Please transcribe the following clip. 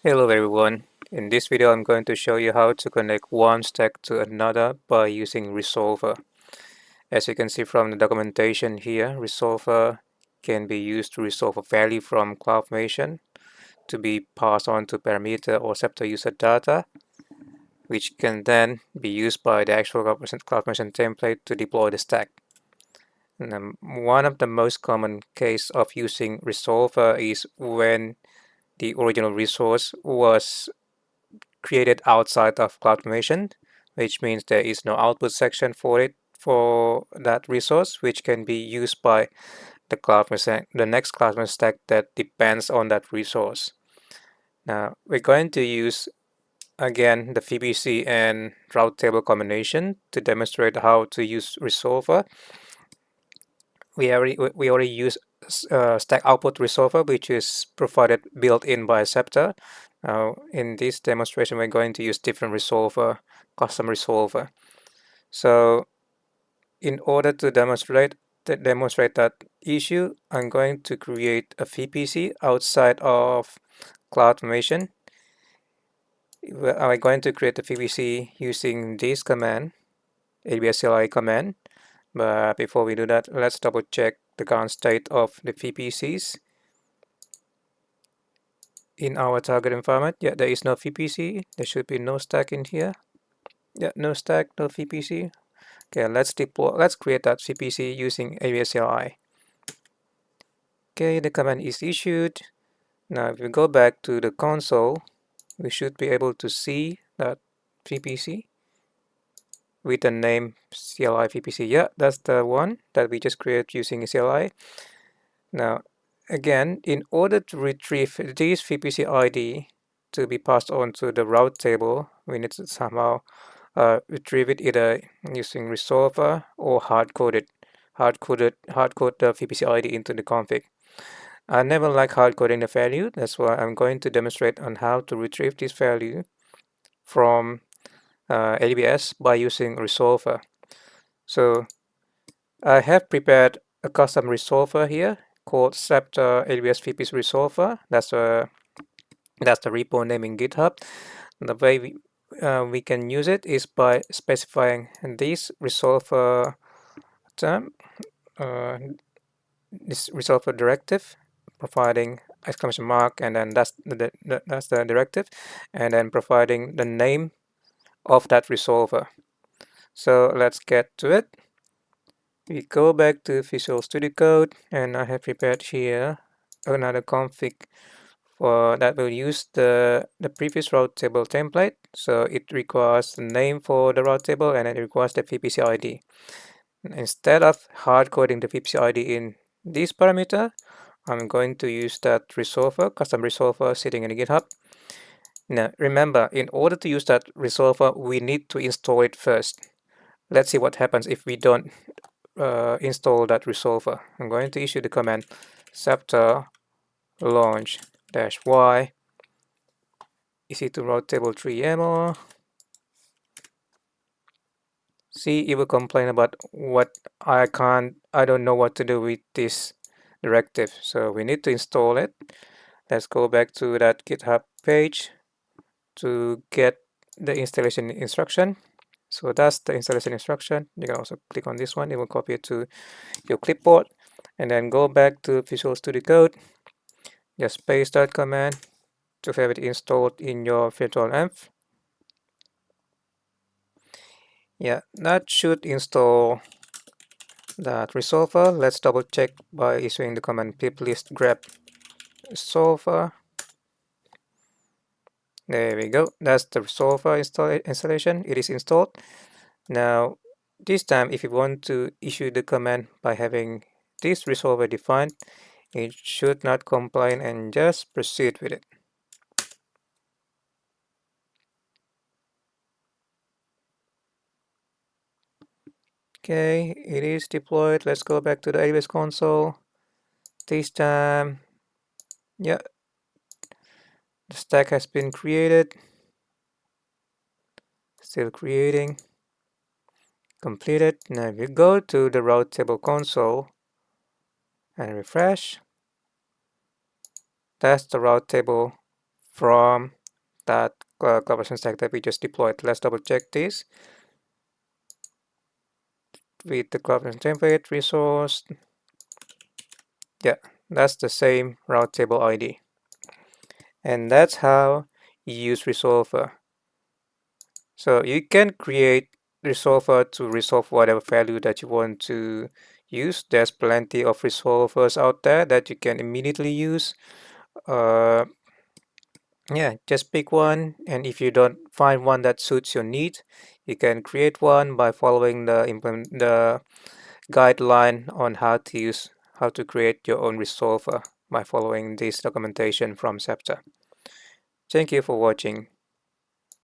Hello everyone. In this video I'm going to show you how to connect one stack to another by using resolver. As you can see from the documentation here, resolver can be used to resolve a value from CloudFormation to be passed on to parameter or Sceptre user data, which can then be used by the actual CloudFormation template to deploy the stack. And one of the most common case of using resolver is when the original resource was created outside of CloudFormation, which means there is no output section for it for that resource, which can be used by the next CloudFormation stack that depends on that resource. Now we're going to use again the VPC and route table combination to demonstrate how to use resolver. We already use stack output resolver, which is provided built in by Sceptre. Now, in this demonstration, we're going to use different resolver, custom resolver. So, in order to demonstrate that issue, I'm going to create a VPC outside of CloudFormation. I'm going to create a VPC using this command, AWS CLI command. But before we do that, let's double check the current state of the VPCs in our target environment. Yeah, there is no VPC. There should be no stack in here. Yeah, no stack, no VPC. Okay, let's create that VPC using AWS CLI. Okay, the command is issued. Now if we go back to the console, we should be able to see that VPC with the name CLI VPC. Yeah, that's the one that we just created using CLI. Now, again, in order to retrieve this VPC ID to be passed on to the route table, we need to somehow retrieve it either using resolver or hard-code the VPC ID into the config. I never like hard-coding the value, that's why I'm going to demonstrate on how to retrieve this value from AWS by using resolver. So I have prepared a custom resolver here called Sceptre AWS VPC resolver. That's the repo name in GitHub. The way we can use it is by specifying this resolver term, this resolver directive, providing exclamation mark, and then that's the directive, and then providing the name of that resolver. So let's get to it. We go back to Visual Studio Code, and I have prepared here another config for that will use the previous route table template. So it requires the name for the route table, and it requires the VPC ID. Instead of hard coding the VPC ID in this parameter, I'm going to use that resolver, custom resolver sitting in GitHub. Now remember, in order to use that resolver, we need to install it first. Let's see what happens if we don't install that resolver. I'm going to issue the command sceptre launch -y ec2 route table 3yaml. See, it will complain about what I don't know what to do with this directive. So we need to install it. Let's go back to that GitHub page to get the installation instruction. So that's the installation instruction. You can also click on this one. It will copy it to your clipboard, and then go back to Visual Studio Code. Just paste that command to have it installed in your virtual env. Yeah, that should install that resolver. Let's double check by issuing the command pip list grep resolver. There we go. That's the resolver installation. It is installed. Now, this time, if you want to issue the command by having this resolver defined, it should not complain, and just proceed with it. Okay, it is deployed. Let's go back to the AWS console. This time, yeah, the stack has been created. Still creating. Completed. Now if you go to the route table console and refresh, that's the route table from that CloudFormation stack that we just deployed. Let's double check this with the CloudFormation template resource. Yeah, that's the same route table ID. And that's how you use resolver. So you can create resolver to resolve whatever value that you want to use. There's plenty of resolvers out there that you can immediately use. Yeah, just pick one, and if you don't find one that suits your need, you can create one by following the guideline on how to create your own resolver by following this documentation from Sceptre. Thank you for watching.